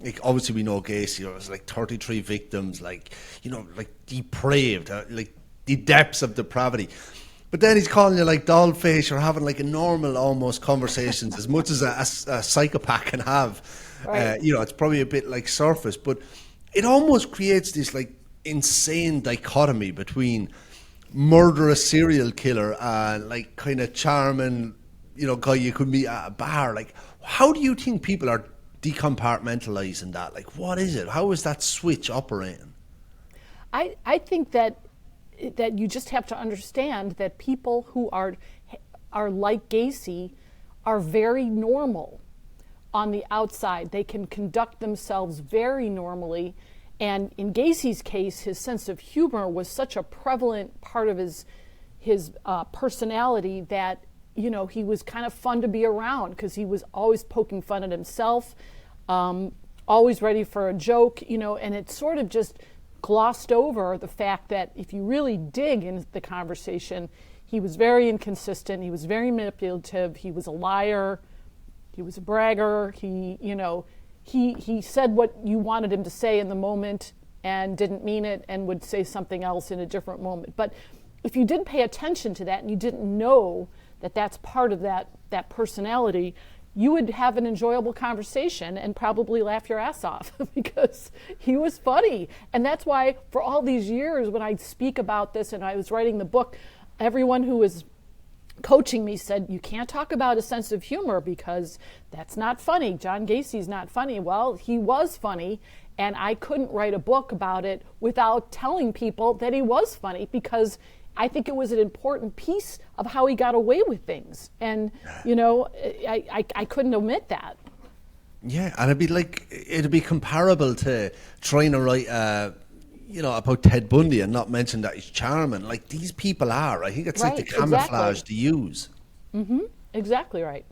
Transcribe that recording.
like obviously we know Gacy, it was like 33 victims, like, you know, like depraved, like the depths of depravity. But then he's calling you like dollface, or having like a normal almost conversations, as much as a psychopath can have. Right. You know, it's probably a bit like surface, but it almost creates this like insane dichotomy between murderous serial killer and like kind of charming, you know, guy you could meet at a bar. Like, how do you think people are decompartmentalizing that? Like, what is it? How is that switch operating? I think that you just have to understand that people who are like Gacy are very normal on the outside. They can conduct themselves very normally. And in Gacy's case, his sense of humor was such a prevalent part of his personality that, you know, he was kind of fun to be around because he was always poking fun at himself, always ready for a joke, you know, and it sort of just glossed over the fact that if you really dig into the conversation, he was very inconsistent, he was very manipulative, he was a liar, he was a bragger, he said what you wanted him to say in the moment and didn't mean it and would say something else in a different moment. But if you didn't pay attention to that and you didn't know that that's part of that personality, you would have an enjoyable conversation and probably laugh your ass off because he was funny. And that's why for all these years when I speak about this and I was writing the book, everyone who was coaching me said, you can't talk about a sense of humor because that's not funny. John Gacy's not funny. Well, he was funny, and I couldn't write a book about it without telling people that he was funny because I think it was an important piece of how he got away with things. And, you know, I couldn't omit that. Yeah, and it'd be comparable to trying to write, you know, about Ted Bundy and not mention that he's charming. Like, these people are. I think it's like the Right, camouflage exactly. they use. Exactly right.